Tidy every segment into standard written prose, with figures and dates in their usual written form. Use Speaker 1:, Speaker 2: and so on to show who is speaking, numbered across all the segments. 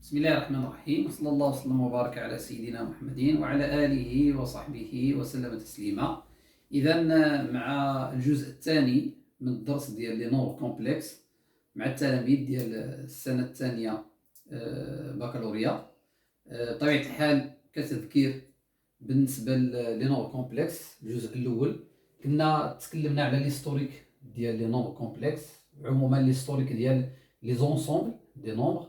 Speaker 1: بسم الله الرحمن الرحيم، وصلى الله وسلم وبارك على سيدنا محمد وعلى آله وصحبه وسلم تسليما. إذا مع الجزء الثاني من الدرس ديال لي نور كومبلكس مع التلاميذ ديال السنة الثانية بكالوريا. بطبيعة الحال كتذكير بالنسبة لي نور كومبلكس الجزء الأول كنا تكلمنا على ليستوريك ديال لي نور كومبلكس، عموما ليستوريك ديال لي زونسومبل دي نومبر.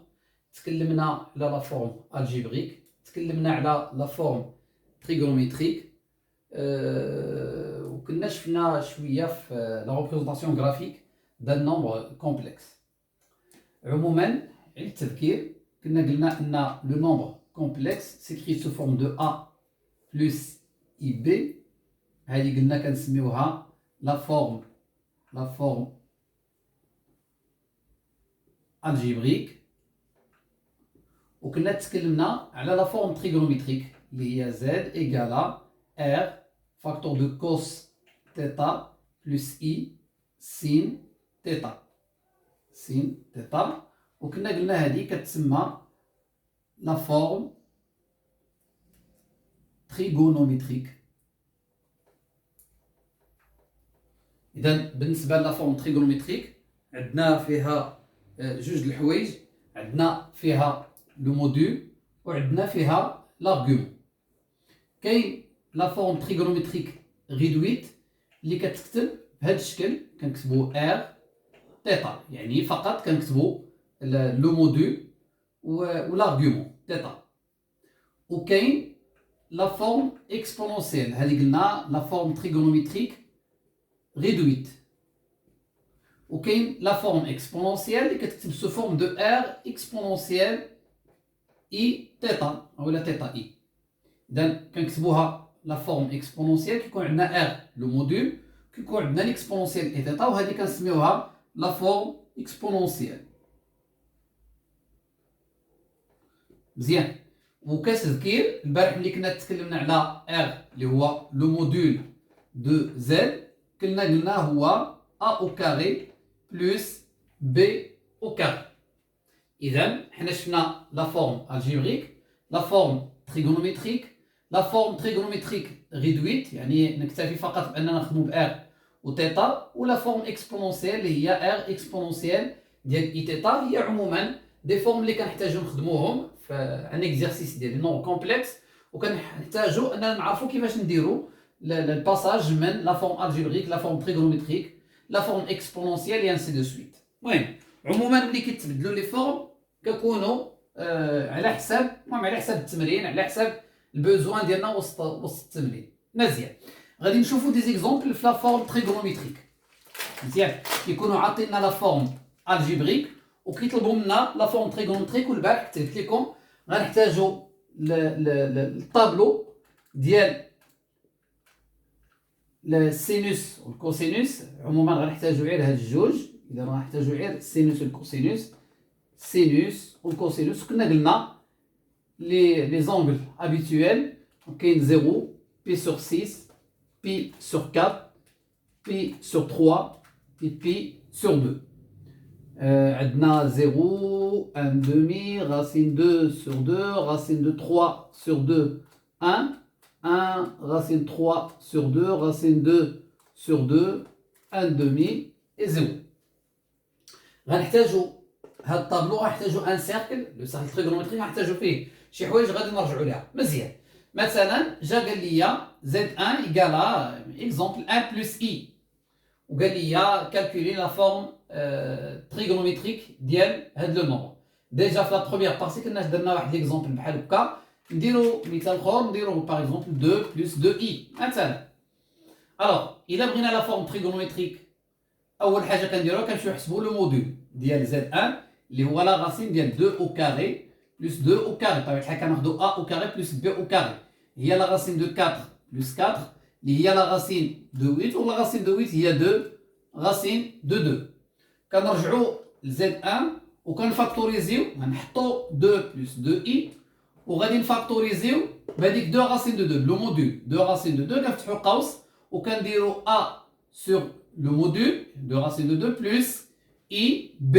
Speaker 1: تكلمنا على لا فورم الجبريك، تكلمنا على لا فورم تريغونوميتريك، وكنا شفنا شويه في لا ريبريزونطاسيون غرافيك ديال نومبر كومبلكس. عموما على التذكير كنا قلنا ان لو نومبر كومبلكس سيكري سو فورم دو ا بلس اي بي، هذه قلنا كنسميوها لا فورم الجبريك. وكنا تكلمنا على لا فورم تريغونوميتريك اللي هي زد ايكالا ار فاكتور دو كوس تيتا بلس اي سين تيتا. وكنا قلنا هذه كتسمى لا فورم تريغونوميتريك. اذا بالنسبه لا فورم تريغونوميتريك عندنا فيها جوج الحوايج، عندنا فيها لو موديل وعندنا فيها لارغيومون. كاين لا فورم تريغونوميتريك ريدويت اللي كتكتب بهذا الشكل، كنكتبوا ار تيتا، يعني فقط كنكتبوا لو موديل ولارغيومون تيتا. وكاين لا فورم اكسبونونسيال، هذه قلنا لا فورم تريغونوميتريك ريدويت. وكاين لا فورم اكسبونونسيال اللي كتكتب سو فورم دو ار اكسبونونسيال اي تيتا ولا تيتا اي. اذا كنكتبوها لا فورم اكسبونونسيال كيكون عندنا ار لو موديل، كيكون عندنا ليكسبونونسيال اي تيتا، وهذه كنسميوها لا فورم اكسبونونسيال. مزيان. وكتذكير البارح ملي كنا تكلمنا على ار اللي هو لو موديل دو زد، قلنا هو ا او كاري بلس بي او كاري. إذا حنا شفنا لا فورم الجبريك، لا فورم تريغونوميتريك، لا فورم تريغونوميتريك ريدويت يعني نكتفي فقط بأننا نخدمو بار وتيتا، ولا فورم اكسبونونسيال اللي هي ار اكسبونونسيال ديال اي تيتا. هي عموما دي فورم اللي كنحتاجو نخدموهم في ان اكزرسيس ديال لي نور كومبلكس، وكنحتاجو اننا نعرفو كيفاش نديرو الباساج من لا فورم الجبريك، لا فورم تريغونوميتريك، لا فورم اكسبونونسيال اي انسي دو سويت. المهم عموما ملي كيتبدلوا لي فورم كيكونوا على حساب التمرين، على حساب البوزوان ديالنا وسط التمرين. مزيان، غادي نشوفوا دي زيكزامبل في لا فورم تريغونوميتريك. مزيان، كيكونوا عاطينا لا فورم الجبريك وكيطلبوا منا لا فورم تريغونوميتريك، والبارح كتبت لكم غنحتاجوا الطابلو ديال السينوس والكوسينوس. عموما غنحتاجوا غير هاد الجوج، اذا غنحتاجوا غير السينوس والكوسينوس، سينوس والكوسينوس. كنا قلنا لي زونغل habituels، كاين 0 بي سور 6 بي سور 4 بي سور 3 بي سور 2. عندنا 0 1 demi racine 2 sur 2 racine de 3 sur 2 1 racine 3 sur 2 racine 2 sur 2 1 demi et 0. غنحتاجو هاد الطابلو، غنحتاجو ان سيركل، لو سيركل تريغونوميتريك غنحتاجو فيه شي حوايج غادي نرجعو ليها. مزيان، مثلا جا قال لي زد 1 ايكالا اكزومبل 1 بلس اي، وقال لي كالكولي لا فورم تريغونوميتريك ديال هاد لو نومبر. ديجا في لا بروميير بارتي كنا درنا واحد ليكزومبل بحال هكا، نديرو مثال اخر، نديرو باغ اكزومبل 2 بلس 2 اي مثلا. الوغ الا بغينا لا فورم تريغونوميتريك اول حاجه كنديروها كنمشيو نحسبوا لو موديل ديال زد 1 اللي هو لا راسين ديال 2 او كاري بلس 2 او كاري. طبعا الحال كناخذوا ا او كاري بلس بي او كاري، هي لا راسين دو 4 بلس 4 اللي هي لا راسين دو 8، ولا راسين دو 8 هي 2 راسين دو 2. كنرجعوا لزد 1 وكنفاكتوريزيو، غنحطوا 2 بلس 2 اي وغادي نفاكتوريزيو بهذيك 2 راسين دو 2 لو موديل 2 راسين دو 2، كنفتحوا قوس وكنديروا ا سور لو موديل 2 racine de 2 plus i b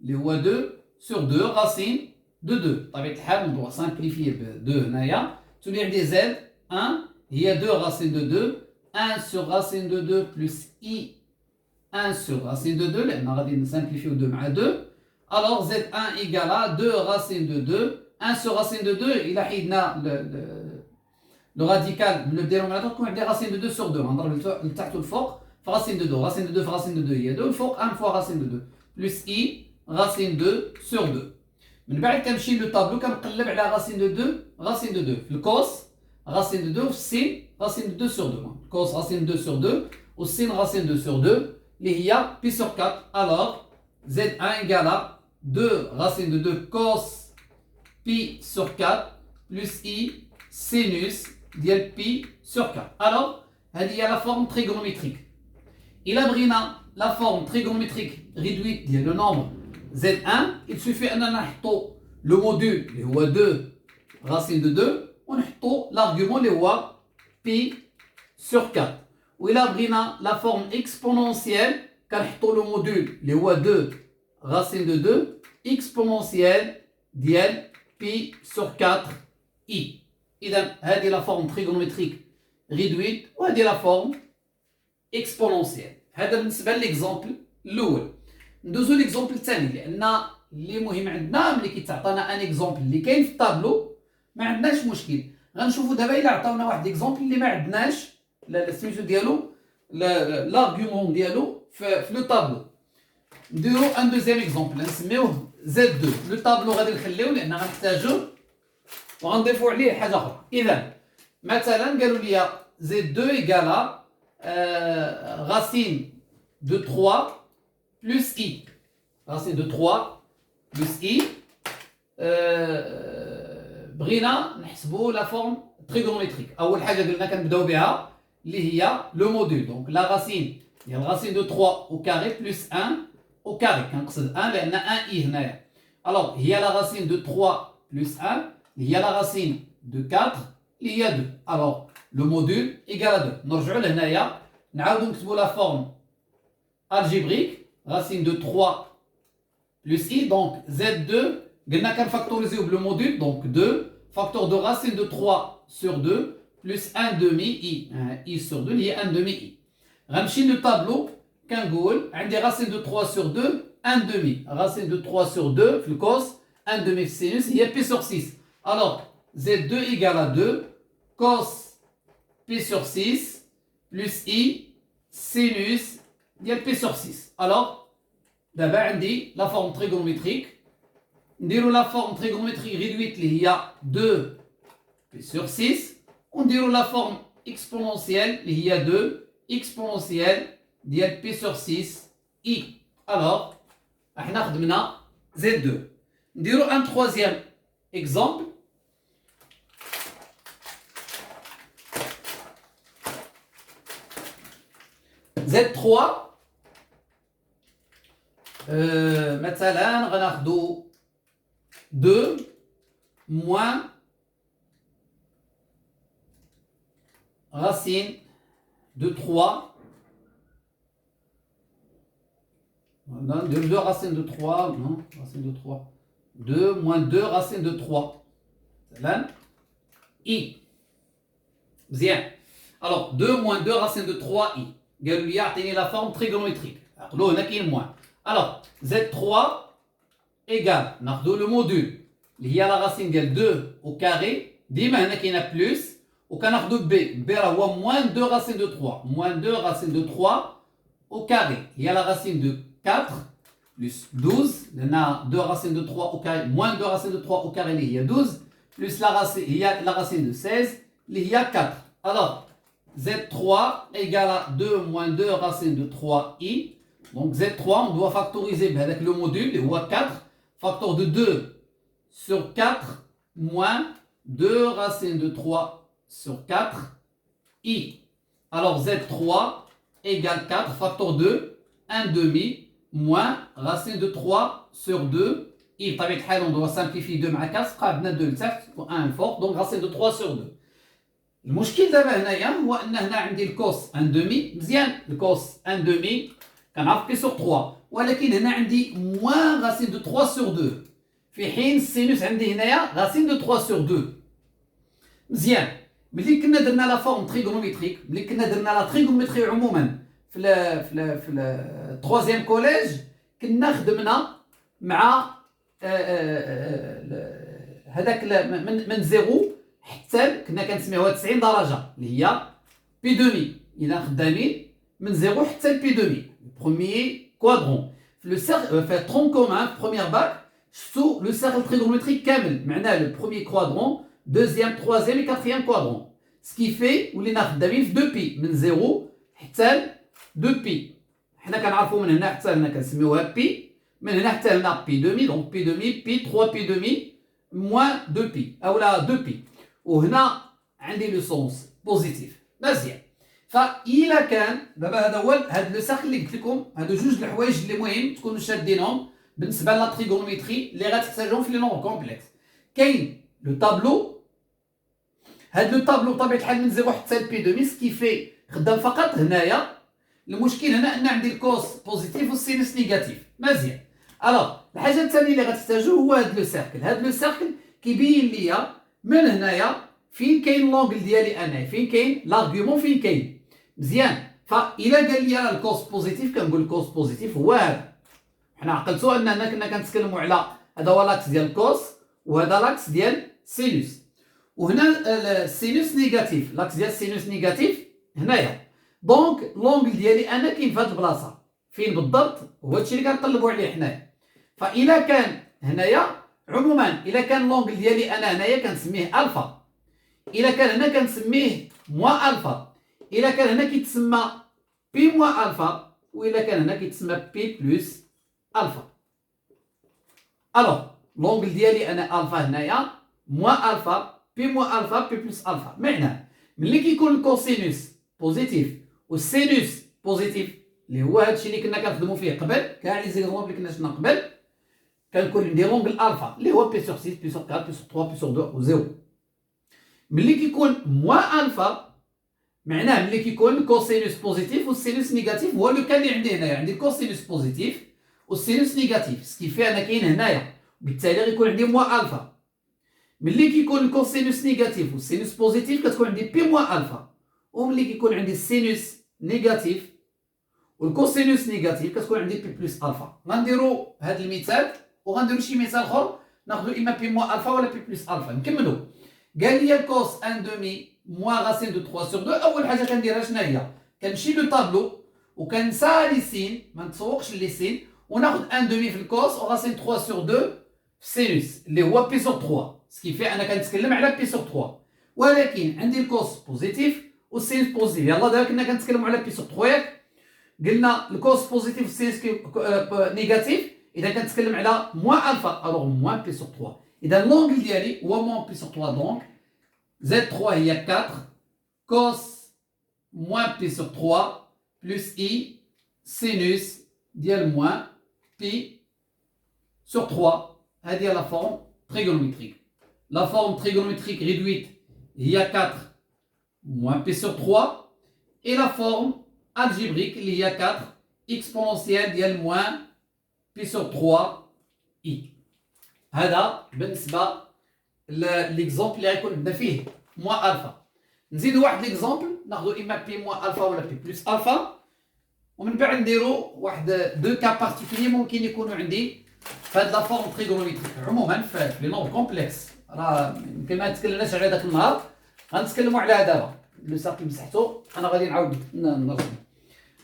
Speaker 1: اللي هو 2 sur 2 racine de 2. طبيعة الحال on doit simplifier ب 2 هنايا تولي عندي z 1 هي 2 racine de 2 1 sur racine de 2 plus i 1 sur racine de 2 لأن غادي نسامبليفيو 2 مع 2 alors z1 égale à 2 racine de 2 1 sur racine de 2 إلا حيدنا le radical من le dénominateur تكون عندي racine de 2 sur 2 غنضرب لتحت والفوق في racine de 2 racine de 2 في racine de 2 هي 2 الفوق 1 fois racine de 2 plus i racine 2 sur 2 من بعد كنمشي لو طابلو كنقلب على racine de 2 racine de 2 في الكوس racine de 2 وفي السين racine de 2 sur 2 الكوس racine 2 sur 2 والسين racine 2 sur 2 اللي هي pi sur 4 alors z1 égale à 2 racine de 2 cos pi sur 4 plus i sinus ديال pi sur 4 alors هذه هي la forme trigonométrique إلا بغينا la forme trigonométrique réduite ديال le nombre z1 il suffit أننا نحطو le module اللي هو 2 racine de 2 ونحطو l'argument اللي هو pi sur 4 وإلا بغينا la forme exponentielle كنحطو le module اللي هو 2 racine de 2 exponentielle ديال pi sur 4 i إذا هذه la forme trigonométrique réduite وهذه la forme exponentielle هذا بالنسبة للإكزامبل الأول ندوزو لإكزامبل الثاني لأن اللي مهم عندنا ملي كيتعطانا ان إكزامبل اللي كاين في الطابلو ما عندناش مشكل غنشوفو دابا إلا عطاونا واحد إكزامبل اللي ما عندناش سميتو ديالو l'argument ديالو في لو طابلو نديرو ان دوزيام إكزامبل نسميوه Z2 لو طابلو غادي نخليوه لأن غنحتاجوه وغنضيفو عليه حاجة أخرى إذا مثلا قالوا لي Z2 égale racine de 3 plus i racine de 3 plus i بغينا نحسبوا لا فورم تريغونوميتريك اول حاجه قلنا كنبداو بها اللي هي لو موديل دونك لا راسين ديال راسين دو 3 او كاري بلس 1 او كاري كنقصد 1 لان 1 اي هنايا الوغ هي لا راسين دو 3 بلس 1 اللي هي لا راسين دو 4 اللي هي 2 الوغ لو موديل ايكال 2 نرجعوا لهنايا نعاودو نكتبوا لا فورم الجبريك racine de 3 plus i, donc Z2, قلنا كنفاكتوريزيو بلو موديل donc 2 facteur de racine de 3 sur 2 plus 1 demi i i sur 2 اللي هي 1 demi i غنمشي للطابلو كنقول عندي racine de 3 sur 2 1 demi racine de 3 sur 2 في الكوس 1 demi في السينوس هي pi sur 6 alors Z2 égale à 2 cos pi sur 6 plus i sinus ديال pi sur 6 alors d'abord عندي la forme trigonométrique نديرو la forme trigonométrique réduite اللي هي 2 pi sur 6 ونديرو la forme exponentielle اللي هي 2 exponentielle ديال pi sur 6 i alors احنا خدمنا Z2 نديرو un troisième exemple Z3 مثلا غناخدو 2 moins racine de 3 2 racine de 3 non racine de 3 2 moins 2 racine de 3 مثلا i مزيان alors 2 moins 2 racine de 3 i قالوا لي يعطيني لا فورم تريغونوميتريك عقلوا هنا كاين موان alors Z3 égale ناخذوا لو موديل اللي هي لا راسين ديال 2 او كاري ديما هنا كاينه بلس وكناخذوا بي راه هو موان 2 راسين دو 3 موان 2 راسين دو 3 au carré هي لا راسين دو 4 plus 12 لان 2 راسين دو 3 au carré moins 2 راسين دو 3 au carré اللي هي 12 plus la racine هي la racine de 16 اللي هي 4 alors Z3 égale à 2 moins 2 racine de 3i. Donc Z3, on doit factoriser avec le module, il y a 4. Facteur de 2 sur 4 moins 2 racine de 3 sur 4i. Alors Z3 égale 4, facteur 2, 1 demi, moins racine de 3 sur 2i. On doit simplifier 2 مع 4, 2 1 fort, donc racine de 3 sur 2. المشكل دابا هنايا هو ان هنا عندي الكوس ان دومي مزيان الكوس ان دومي كنعرف بي سور 3 ولكن هنا عندي موان راسين دو 3 سور 2 في حين السينوس عندي هنايا راسين دو 3 سور 2. مزيان. ملي كنا درنا لا فورم تريغونوميتريك، ملي كنا درنا لا تريغونوميتري عموما في التروازيام كوليج، كنا خدمنا مع هذاك من زيرو حتى كنا كنسميوها 90 درجه اللي هي بي دومي. اذا خدامين من زيرو حتى البي دومي، بروميي كوادرون في لو سيركل في ترون كومان في بروميير باك. شفتوا لو سيركل تريغونوميتريك كامل، معناه لو بروميي كوادرون، دوزيام تروازيام كاتريام كوادرون، سكي في ولينا خدامين في 2 بي من زيرو حتى 2 بي. حنا كنعرفوا من هنا حتى هنا كنسميوها بي، من هنا حتى هنا بي دومي، دونك بي دومي بي 3 بي دومي موان 2 بي اولا 2 بي. وهنا عندي لو سونس بوزيتيف. مزيان. فإلا كان دابا هذا هو هذا لو سيركل اللي قلت لكم، هادو جوج الحوايج اللي مهم تكونوا شادينهم بالنسبه لا تريغونوميتري اللي غتحتاجهم في لي نومبر كومبلكس. كاين لو طابلو، هاد لو طابلو بطبيعه الحال من زيرو حتى البي دومي، سكي في خدام فقط هنايا. المشكل هنا ان عندي الكوس بوزيتيف والسينوس نيجاتيف. مزيان. الوغ الحاجه الثانيه اللي غتحتاجو هو هاد لو سيركل. هاد لو سيركل كيبين ليا من هنايا فين كاين لونغل ديالي انايا، فين كاين لارغيومون، فين كاين. مزيان. فإلا قال لي الكوس بوزيتيف، كنقول الكوس بوزيتيف هو هذا. حنا عقلتو اننا كنا كنتكلموا على هذا هو لاكس ديال الكوس وهذا لاكس ديال سينوس. وهنا السينوس نيجاتيف، لاكس ديال السينوس نيجاتيف هنايا. دونك لونغل ديالي انا كاين في هذه البلاصه فين بالضبط، هو هادشي اللي كنقلبوا عليه حنايا. فإلا كان هنايا عموما، إلا كان لونغل ديالي انا هنايا كنسميه الفا، إلا كان هنا كنسميه موا الفا، إلا كان هنا كيتسمى بي موا الفا، وإلا كان هنا كيتسمى بي بلس الفا. الوغ لونغل ديالي انا الفا هنايا، موا الفا بي موا الفا بي بلس الفا. معناه ملي كيكون الكوسينوس بوزيتيف والسينوس بوزيتيف، اللي هو هادشي اللي كنا كنخدموا فيه قبل، كاع لي زيكزومبل اللي كنا شفنا قبل، كنكون عندي لونغل الفا اللي هو بي سور 6 بي سور 4 بي سور 3 بي سور 2 و 0. ملي كيكون موا الفا معناه ملي كيكون الكوسينوس بوزيتيف والسينوس نيجاتيف. هو لو كان اللي عندي هنايا، عندي الكوسينوس بوزيتيف والسينوس نيجاتيف، سكي في انا كاين هنايا، بالتالي غيكون عندي موا الفا. ملي كيكون الكوسينوس نيجاتيف والسينوس بوزيتيف كتكون عندي بي موا الفا. وملي كيكون عندي السينوس نيجاتيف والكوسينوس نيجاتيف كتكون عندي بي بلس الفا. غنديرو هذا المثال وغنديرو شي مثال اخر، ناخذ اما بي موا الفا ولا بي بلس الفا. نكملو. قال لي الكوس ان دومي موا راسين دو 3 سور 2. اول حاجه كنديرها شنو هي؟ كنمشي لو طابلو وكنسى لي سين، ما نتسوقش لي سين، وناخذ ان دومي في الكوس وراسين 3 سور 2 في السينوس اللي هو بي سور 3. سكي في انا كنتكلم على بي سور 3، ولكن عندي الكوس بوزيتيف والسينوس بوزيتيف. يلاه دابا كنا كنتكلموا على بي سور 3 ياك، قلنا الكوس بوزيتيف والسينوس نيجاتيف، اذا كنتكلم على موا الفا الوغ موان بي سور 3. اذا لونغل ديالي هو موان بي سور 3، دونك Z3 هي 4 cos moins P sur 3 plus I sinus ديال moins P sur 3. هذه هي la forme trigonométrique. La forme trigonométrique réduite هي 4 moins P sur 3 et la forme algébrique اللي هي 4 exponentielle ديال moins P sur 3 I. هذا بالنسبة ليكزومبل اللي غيكون عندنا فيه موا الفا. نزيدو واحد ليكزومبل، ناخدو اما بي موا الفا ولا بي بلس الفا، ومن بعد نديرو واحد دو كا بارتيكولي ممكن يكونوا عندي في هاد لا فورم تريغونوميتريك. عموما في لي نومبر كومبلكس راه يمكن ما تكلمناش على داك النهار، غنتكلموا عليها دابا. لو ساكل مسحتو انا غادي نعاود نرسم.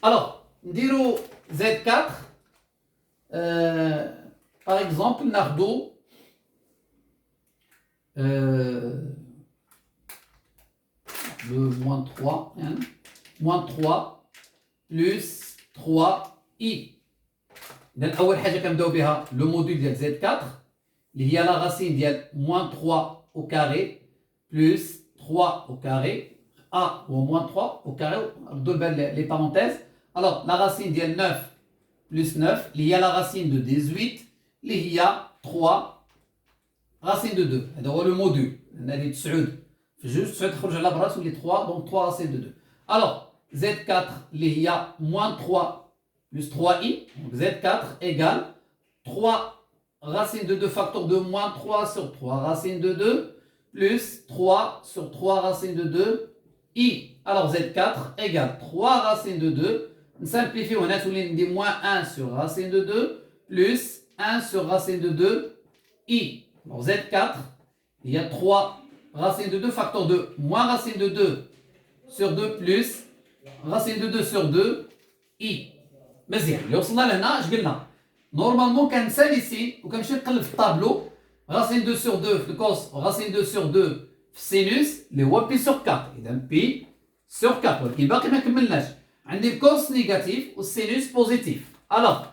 Speaker 1: الوغ نديرو زد 4 باغ اكزومبل، ناخدو le moins 3, hein, moins 3 plus 3i. إذا أول حاجة كنبداو بها لو موديل ديال زد 4 اللي هي لا راسين ديال moins 3 au carré plus 3 au carré. A هو moins 3 au carré، ردوا البال لي parenthèses. Alors la racine ديال 9 plus 9 اللي هي la racine de 18 اللي هي 3 racine de 2. هذا هو لو موديل. هنا 9 في جوج 9 تخرج على برا تولي 3، دونك 3 racine de 2. Alors Z4 اللي هي moins 3 plus 3i، donc Z4 égale 3 racine de 2 facteur de moins 3 sur 3 racine de 2 plus 3 sur 3 racine de 2 i. Alors Z4 égale 3 racine de 2. On simplifie, on a dit moins 1 sur racine de 2 plus 1 sur racine de 2 i. Alors Z4, il y a 3 racine de 2 facteur de moins racine de 2 sur 2 plus racine de 2 sur 2 i. مزيان اللي وصلنا لهنا اش قلنا نورمالمون كنسالي سين وكنمشي نقلب في الطابلو راسين 2 sur 2 في الكوس وراسين 2 sur 2 في السينوس اللي هو بي سور 4 اذا بي سور 4 ولكن باقي ما كملناش عندي الكوس نيجاتيف والسينوس بوزيتيف. الوغ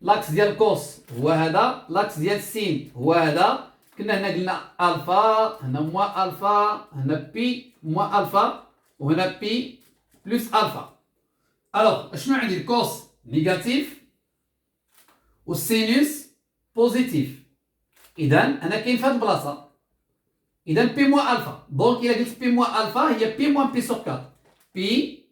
Speaker 1: لاكس ديال الكوس هو هذا لاكس ديال السين هو هذا كنا هنا قلنا الفا هنا موان الفا هنا بي موان الفا وهنا بي بلس الفا. الوغ شنو عندي الكوس نيجاتيف والسينوس بوزيتيف اذا انا كاين في هذه البلاصه اذا بي موان الفا دونك الا قلت بي موان الفا هي بي موان بي سور 4 بي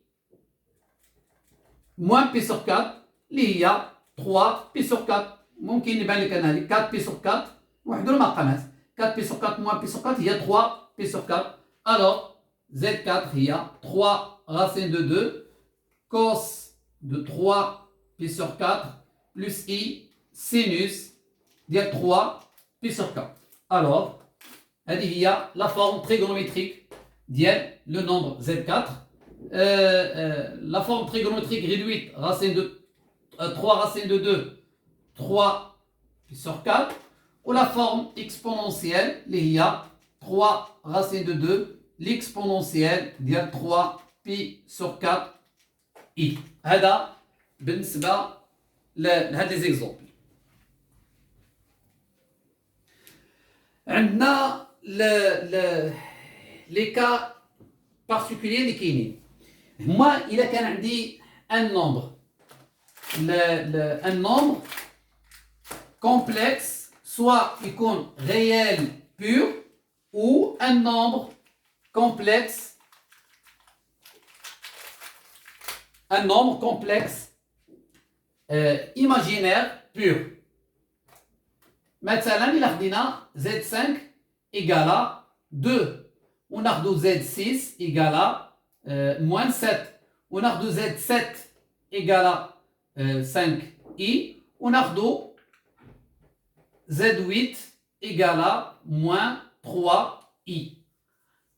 Speaker 1: موان بي سور 4 اللي هي 3 بي سور 4 ممكن يبان لك انا هذه 4 بي سور 4 وحدوا المقامات 4 بي سور 4 موان بي سور 4 هي 3 بي سور 4. الوغ Z4 هي 3 racine de 2 cos de 3 pi sur 4 plus i sinus de 3 pi sur 4. Alors, il y a la forme trigonométrique de le nombre Z4. La forme trigonométrique réduite, racine de 3 racine de 2, 3 pi sur 4. Ou la forme exponentielle, il y a 3 racine de 2, l'exponentielle de 3 pi sur 4 i. هذا بالنسبة لهاد لي زيكزومبل. عندنا لي كا بارتيكولير اللي كاينين هما إلا كان عندي ان نومبر ان نومبر كومبلكس سوا يكون ريال بور ou un nombre complexe imaginaire pur. مثلا إلا خدينا Z5 égale 2 وناخدو Z6 égale moins 7 وناخدو Z7 égale 5i وناخدو Z8 égale moins 3i.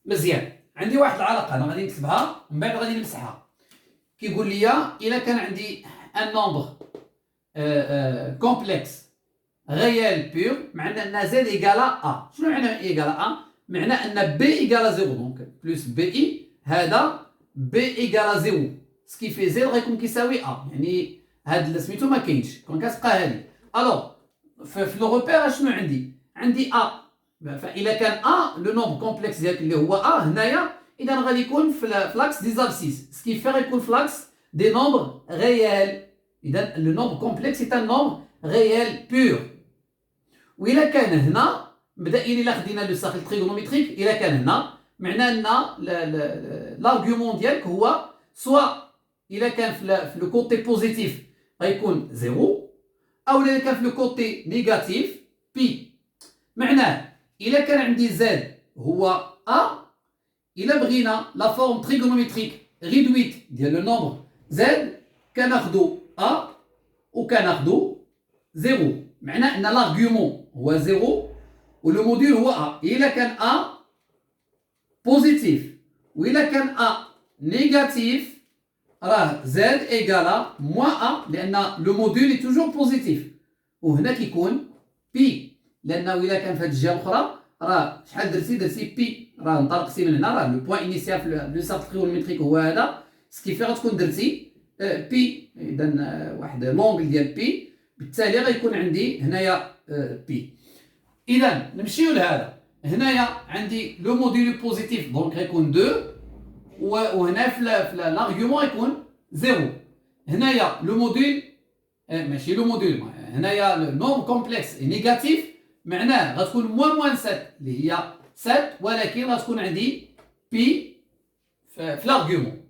Speaker 1: مزيان عندي واحد العلاقة أنا غادي نكتبها من بعد غادي نمسحها. كيقول لي إلا كان عندي ان نومبر كومبلكس ريال بور معنى ان زد ايكالا ا. شنو معنى ايكالا ا؟ معنى ان بي ايكالا 0 دونك بلس بي اي هذا بي ايكالا 0 سكي في زد غيكون كيساوي ا يعني هاد سميتو ما كاينش كون كتبقى هادي. الوغ في لو روبير شنو عندي ا فإلا كان ا لو نومبر كومبلكس ديالك اللي هو ا هنايا إذا غادي يكون في l'axe des abscisses ce qui fait يكون في l'axe des nombres réels. إذا le nombre complexe c'est un nombre réel pur. وإلا كان هنا مبدئيا إلا خدينا لو ساكل تريغونوميتريك إلا كان هنا معناه أن l'argument ديالك هو سوا إلا كان في لو كوتي بوزيتيف غيكون زيرو أو إلا كان في لو كوتي نيجاتيف بي. معناه إلا كان عندي زد هو أ إلا بغينا لا فورم تريغونوميتريك ريدويت ديال لو نومبر زد كناخدو ا وكناخدو زيرو معناه ان لارغيومون هو زيرو ولو موديل هو ا. إلا كان ا بوزيتيف وإلا كان ا نيجاتيف راه زد ايكالا موان ا لأن لو موديل توجور بوزيتيف وهنا كيكون بي لأنه إلا كان في هاد الجهة الأخرى راه شحال درتي بي راه نطلقتي من هنا راه لو بوين انيسيال في لو ساركل تريغونوميتريك هو هذا سكي في غتكون درتي بي اذا واحد لونغل ديال بي بالتالي غيكون عندي هنايا بي. اذا نمشيو لهذا هنايا عندي لو موديل بوزيتيف دونك غيكون 2 وهنا في لارغيومون غيكون 0. هنايا لو موديل ماشي لو موديل هنايا نومبر كومبلكس نيجاتيف معناه غتكون موان 7 اللي هي 7 ولكن غتكون عندي بي في لارغيومون.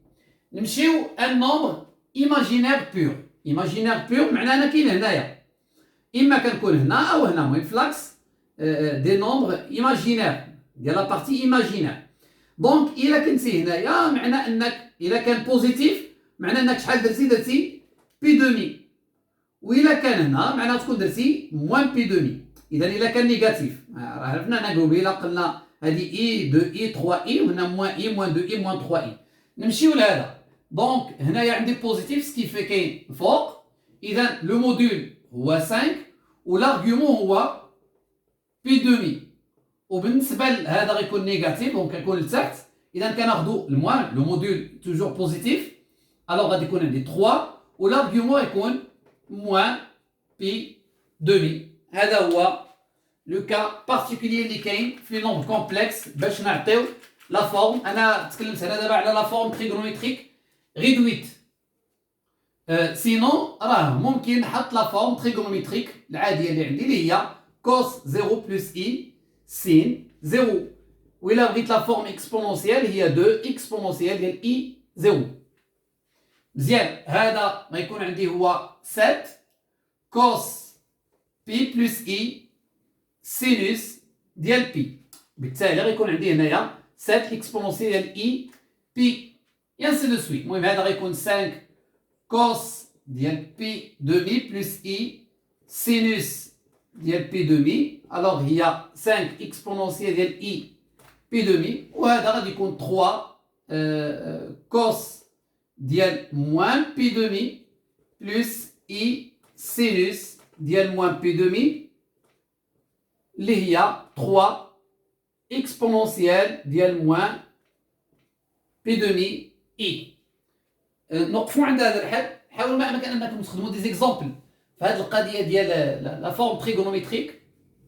Speaker 1: نمشيو ان نومبر ايماجينير بور. ايماجينير بور معناه انا كاين هنايا اما كنكون هنا او هنا، المهم في لاكس دي نومبر ايماجينير ديال لا بارتي ايماجينير. دونك الا كنتي هنايا معنى انك الا كان بوزيتيف معنى انك شحال درتي بي دومي، والا كان هنا معنى تكون درتي موان بي دومي. اذا الا كان نيجاتيف راه عرفنا انا قبيله قلنا هذه اي 2 اي 3 اي، وهنا موان اي موان 2 اي موان 3 اي. نمشيو لهذا. دونك هنايا عندي بوزيتيف سكي في كاين فوق، اذا لو موديل هو 5 والارغيومون هو بي دومي. وبالنسبه لهذا غيكون نيجاتيف دونك غيكون لتحت، اذا كناخذوا الموان لو موديل توجور بوزيتيف، الوغ غادي يكون عندي 3 والارغيومون يكون موان بي دومي. هذا هو لو كا بارتيكولير اللي كاين في نومبر كومبلكس باش نعطيو لا فورم. انا تكلمت هنا دابا على لا فورم تريغونوميتريك ريدويت، سينون راه ممكن نحط لا فورم تريغونوميتريك العاديه اللي عندي اللي هي كوس 0 بلس اي سين 0. وإلا بغيت لا فورم اكسبونونسيال هي 2 اكسبونونسيال ديال اي 0. مزيان، هذا ما يكون عندي هو 7 كوس بي بلس اي سينوس ديال بي. بالتالي غيكون عندي هنايا 7 اكسبونونسيال ديال اي بي يانسي دو سويت. المهم هذا غيكون 5 كوس ديال بي دومي بلس اي سينوس ديال بي دومي، الوغ هي 5 اكسبونونسيال ديال اي بي دومي. وهذا غادي يكون 3 كوس ديال موان بي دومي بلس اي سينوس ديال موان بي دومي اللي هي 3 اكسبونونسيال ديال موان بي دومي اي. نوقفوا عند هذا الحد. حاولوا ما امكن انكم تخدموا دي زيكزامبل في هذه القضيه ديال لا فورم تريغونوميتريك،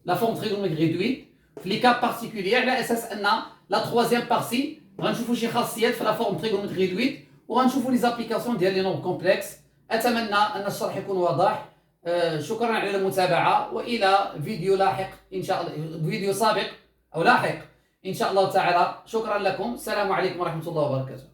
Speaker 1: لا فورم تريغونوميتريك ريدويت في لي كا بارتيكولير، على اساس ان لا تروازيام بارتي غنشوفوا شي خاصيات في لا فورم تريغونوميتريك ريدويت وغنشوفوا لي زابليكاسيون ديال لي نومبر كومبلكس. اتمنى ان الشرح يكون واضح. شكرا على المتابعه، والى فيديو لاحق ان شاء الله، فيديو سابق او لاحق ان شاء الله تعالى. شكرا لكم، السلام عليكم ورحمه الله وبركاته.